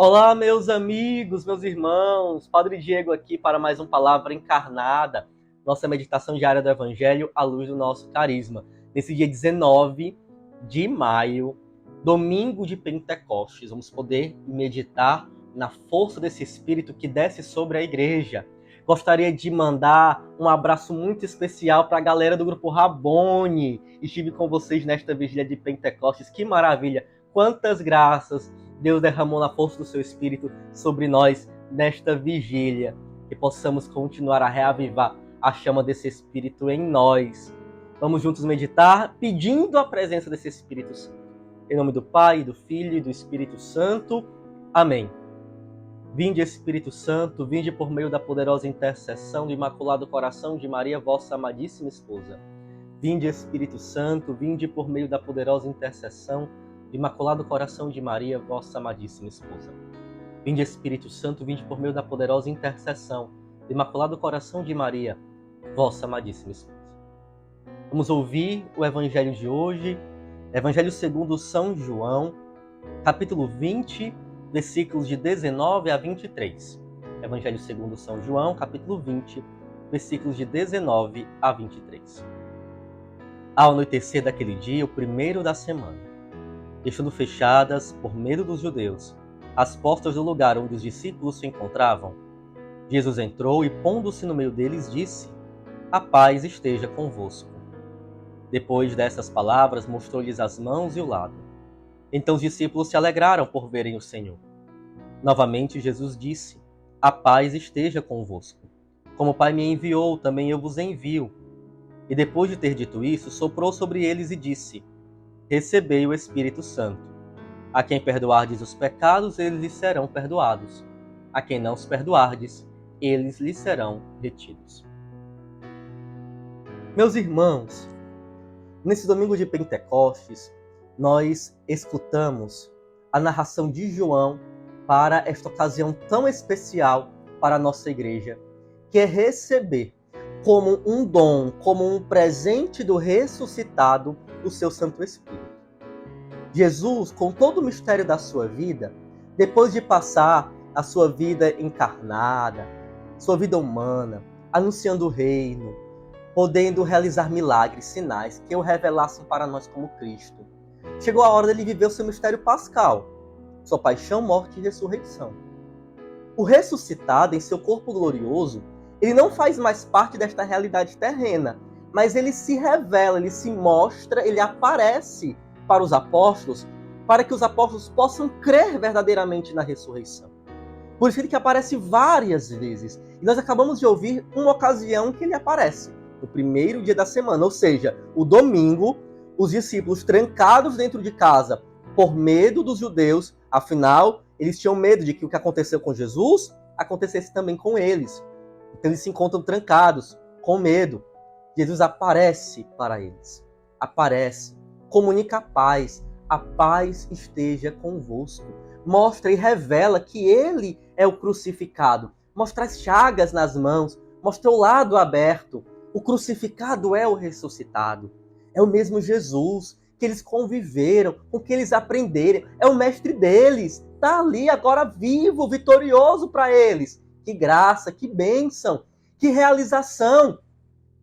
Olá, meus amigos, meus irmãos, Padre Diego aqui para mais um Palavra Encarnada, nossa meditação diária do Evangelho à luz do nosso carisma. Nesse dia 19 de maio, domingo de Pentecostes, vamos poder meditar na força desse Espírito que desce sobre a igreja. Gostaria de mandar um abraço muito especial para a galera do Grupo Rabone. Estive com vocês nesta vigília de Pentecostes, que maravilha! Quantas graças Deus derramou na força do seu Espírito sobre nós nesta vigília. Que possamos continuar a reavivar a chama desse Espírito em nós. Vamos juntos meditar, pedindo a presença desse Espírito Santo. Em nome do Pai, do Filho e do Espírito Santo. Amém. Vinde, Espírito Santo, vinde por meio da poderosa intercessão do Imaculado Coração de Maria, vossa amadíssima esposa. Vinde, Espírito Santo, vinde por meio da poderosa intercessão do Imaculado Coração de Maria, vossa amadíssima esposa. Vinde, Espírito Santo, vinde por meio da poderosa intercessão do Imaculado Coração de Maria, vossa amadíssima esposa. Vamos ouvir o Evangelho de hoje, Evangelho segundo São João, capítulo 20, versículos de 19 a 23. Evangelho segundo São João, capítulo 20, versículos de 19 a 23. Ao anoitecer daquele dia, o primeiro da semana, deixando fechadas, por medo dos judeus, as portas do lugar onde os discípulos se encontravam, Jesus entrou e, pondo-se no meio deles, disse: "A paz esteja convosco." Depois dessas palavras, mostrou-lhes as mãos e o lado. Então os discípulos se alegraram por verem o Senhor. Novamente Jesus disse: "A paz esteja convosco. Como o Pai me enviou, também eu vos envio." E depois de ter dito isso, soprou sobre eles e disse: "Recebei o Espírito Santo. A quem perdoardes os pecados, eles lhes serão perdoados. A quem não os perdoardes, eles lhes serão retidos." Meus irmãos, nesse domingo de Pentecostes, nós escutamos a narração de João para esta ocasião tão especial para a nossa igreja, que é receber como um dom, como um presente do ressuscitado, o seu Santo Espírito. Jesus, com todo o mistério da sua vida, depois de passar a sua vida encarnada, sua vida humana, anunciando o reino, podendo realizar milagres, sinais que o revelassem para nós como Cristo, chegou a hora dele viver o seu mistério pascal, sua paixão, morte e ressurreição. O ressuscitado, em seu corpo glorioso, ele não faz mais parte desta realidade terrena, mas ele se revela, ele se mostra, ele aparece para os apóstolos, para que os apóstolos possam crer verdadeiramente na ressurreição. Por isso ele que aparece várias vezes. E nós acabamos de ouvir uma ocasião que ele aparece, no primeiro dia da semana, ou seja, o domingo, os discípulos trancados dentro de casa por medo dos judeus, afinal, eles tinham medo de que o que aconteceu com Jesus acontecesse também com eles. Então eles se encontram trancados, com medo. Jesus aparece para eles. Aparece, comunica a paz esteja convosco. Mostra e revela que ele é o crucificado. Mostra as chagas nas mãos, mostra o lado aberto. O crucificado é o ressuscitado. É o mesmo Jesus que eles conviveram, com que eles aprenderam. É o mestre deles. Está ali agora vivo, vitorioso para eles. Que graça, que bênção, que realização.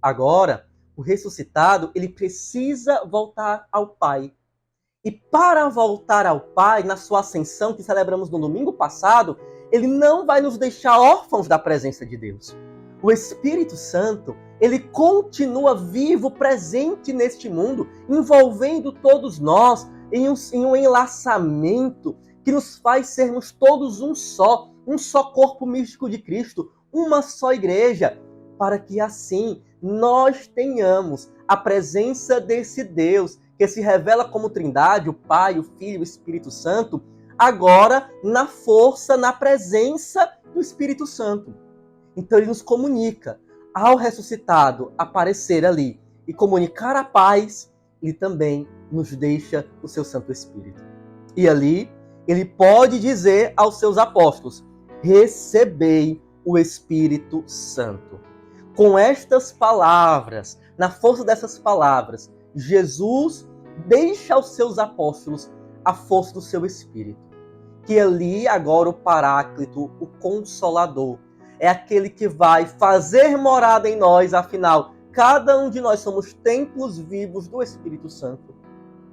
Agora, o ressuscitado, ele precisa voltar ao Pai. E para voltar ao Pai, na sua ascensão, que celebramos no domingo passado, ele não vai nos deixar órfãos da presença de Deus. O Espírito Santo, ele continua vivo, presente neste mundo, envolvendo todos nós em um enlaçamento que nos faz sermos todos um só corpo místico de Cristo, uma só igreja, para que assim nós tenhamos a presença desse Deus que se revela como Trindade, o Pai, o Filho e o Espírito Santo, agora na força, na presença do Espírito Santo. Então ele nos comunica. Ao ressuscitado aparecer ali e comunicar a paz, ele também nos deixa o seu Santo Espírito. E ali ele pode dizer aos seus apóstolos: recebei o Espírito Santo. Com estas palavras, na força dessas palavras, Jesus deixa aos seus apóstolos a força do seu Espírito. que ali agora o Paráclito, o Consolador, é aquele que vai fazer morada em nós, afinal, cada um de nós somos templos vivos do Espírito Santo.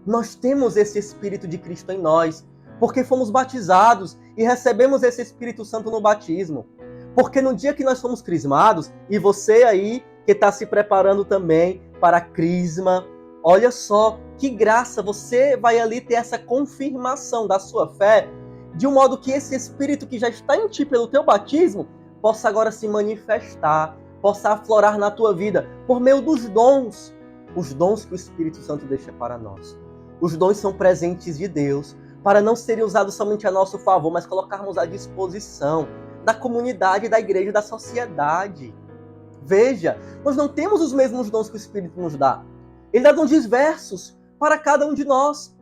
Nós temos esse Espírito de Cristo em nós, porque fomos batizados e recebemos esse Espírito Santo no batismo. Porque no dia que nós fomos crismados, e você aí que está se preparando também para a crisma, olha só que graça, você vai ali ter essa confirmação da sua fé, de um modo que esse Espírito que já está em ti pelo teu batismo, possa agora se manifestar, possa aflorar na tua vida, por meio dos dons, os dons que o Espírito Santo deixa para nós. Os dons são presentes de Deus, para não serem usados somente a nosso favor, mas colocarmos à disposição da comunidade, da igreja, da sociedade. Veja, nós não temos os mesmos dons que o Espírito nos dá. Ele dá dons diversos para cada um de nós.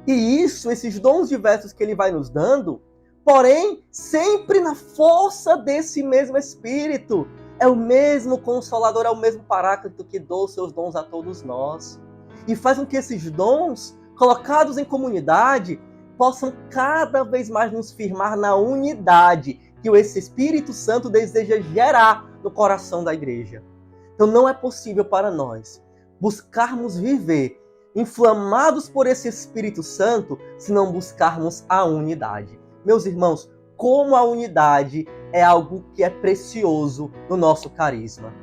E isso, esses dons diversos que ele vai nos dando, porém, sempre na força desse mesmo Espírito. É o mesmo Consolador, é o mesmo Paráclito que dá os seus dons a todos nós. E faz com que esses dons, colocados em comunidade, possam cada vez mais nos firmar na unidade que esse Espírito Santo deseja gerar no coração da igreja. Então não é possível para nós buscarmos viver inflamados por esse Espírito Santo se não buscarmos a unidade. Meus irmãos, como a unidade é algo que é precioso no nosso carisma.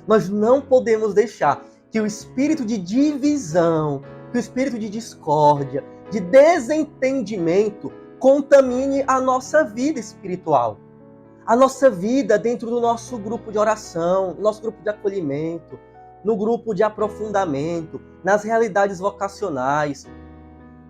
Nós não podemos deixar que o espírito de divisão, que o espírito de discórdia, de desentendimento contamine a nossa vida espiritual. A nossa vida dentro do nosso grupo de oração, nosso grupo de acolhimento, no grupo de aprofundamento, nas realidades vocacionais.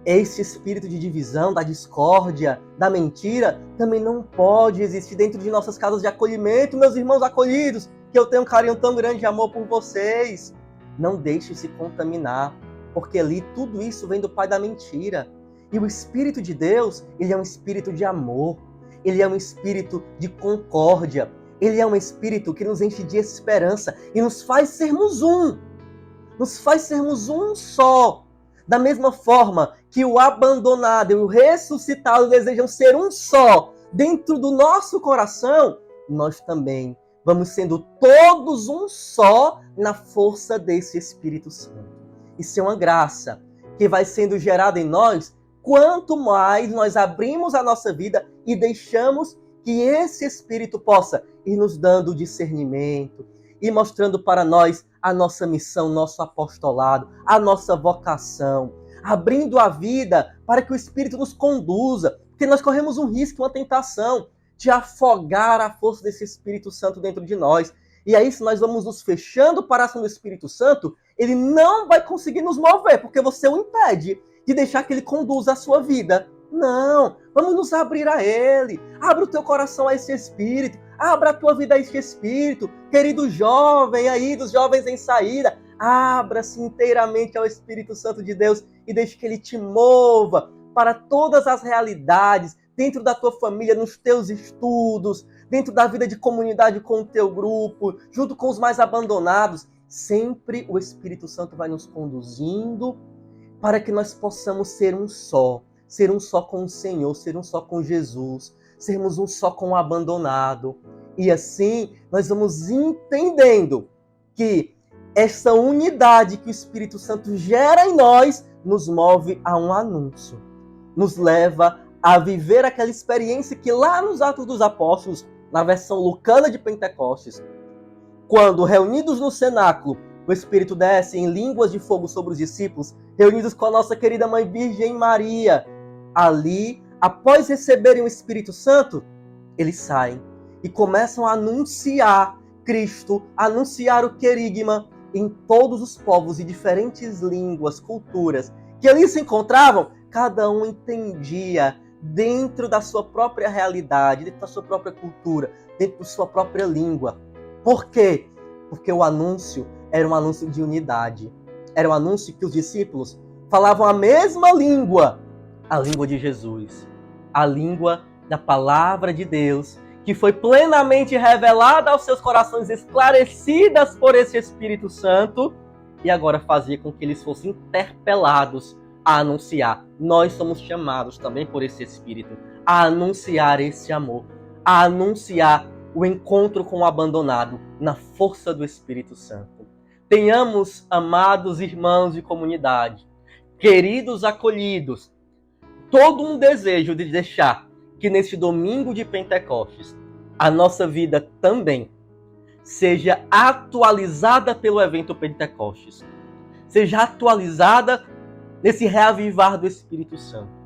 Esse espírito de divisão, da discórdia, da mentira, também não pode existir dentro de nossas casas de acolhimento, meus irmãos acolhidos, que eu tenho um carinho tão grande de amor por vocês. Não deixe se contaminar, porque ali tudo isso vem do pai da mentira. E o Espírito de Deus, ele é um espírito de amor, ele é um espírito de concórdia, ele é um espírito que nos enche de esperança e nos faz sermos um. Nos faz sermos um só. Da mesma forma que o abandonado e o ressuscitado desejam ser um só dentro do nosso coração, nós também vamos sendo todos um só na força desse Espírito Santo. Isso é uma graça que vai sendo gerada em nós quanto mais nós abrimos a nossa vida e deixamos que esse Espírito possa ir nos dando discernimento e mostrando para nós a nossa missão, nosso apostolado, a nossa vocação, abrindo a vida para que o Espírito nos conduza, porque nós corremos um risco, uma tentação de afogar a força desse Espírito Santo dentro de nós. E aí, se nós vamos nos fechando para a ação do Espírito Santo, ele não vai conseguir nos mover, porque você o impede de deixar que ele conduza a sua vida. Não, vamos nos abrir a ele. Abra o teu coração a esse Espírito. Abra a tua vida a esse Espírito. Querido jovem aí, dos jovens em saída, abra-se inteiramente ao Espírito Santo de Deus e deixe que ele te mova para todas as realidades, dentro da tua família, nos teus estudos, dentro da vida de comunidade com o teu grupo, junto com os mais abandonados. Sempre o Espírito Santo vai nos conduzindo para que nós possamos ser um só com o Senhor, ser um só com Jesus, sermos um só com o abandonado. E assim nós vamos entendendo que essa unidade que o Espírito Santo gera em nós nos move a um anúncio, nos leva a viver aquela experiência que lá nos Atos dos Apóstolos, na versão lucana de Pentecostes, quando reunidos no cenáculo, o Espírito desce em línguas de fogo sobre os discípulos, reunidos com a nossa querida Mãe Virgem Maria. Ali, após receberem o Espírito Santo, eles saem e começam a anunciar Cristo, a anunciar o querigma em todos os povos e diferentes línguas, culturas, que ali se encontravam, cada um entendia dentro da sua própria realidade, dentro da sua própria cultura, dentro da sua própria língua. Por quê? Porque o anúncio era um anúncio de unidade. Era um anúncio que os discípulos falavam a mesma língua, a língua de Jesus, a língua da palavra de Deus, que foi plenamente revelada aos seus corações, esclarecidas por esse Espírito Santo, e agora fazia com que eles fossem interpelados a anunciar. Nós somos chamados também por esse Espírito a anunciar esse amor, a anunciar o encontro com o abandonado na força do Espírito Santo. Tenhamos, amados irmãos de comunidade, queridos acolhidos, todo um desejo de deixar que neste domingo de Pentecostes a nossa vida também seja atualizada pelo evento Pentecostes, seja atualizada nesse reavivar do Espírito Santo.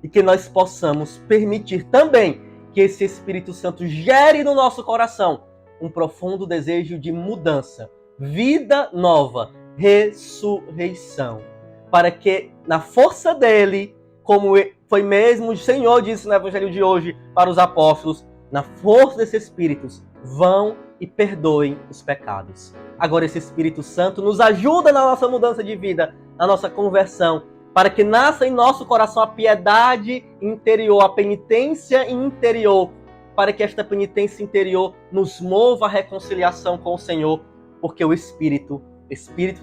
E que nós possamos permitir também que esse Espírito Santo gere no nosso coração um profundo desejo de mudança, vida nova, ressurreição. Para que na força dele, como foi mesmo o Senhor disse no Evangelho de hoje para os apóstolos, na força desses Espíritos, vão e perdoem os pecados. Agora esse Espírito Santo nos ajuda na nossa mudança de vida, na nossa conversão, para que nasça em nosso coração a piedade interior, a penitência interior, para que esta penitência interior nos mova à reconciliação com o Senhor, porque o Espírito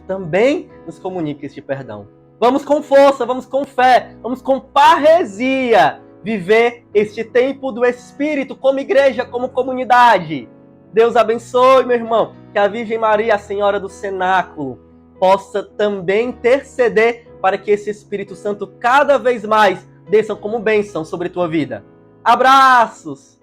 também nos comunica este perdão. Vamos com força, vamos com fé, vamos com parresia viver este tempo do Espírito como igreja, como comunidade. Deus abençoe, meu irmão, que a Virgem Maria, a Senhora do Cenáculo, possa também interceder para que esse Espírito Santo cada vez mais desça como bênção sobre tua vida. Abraços!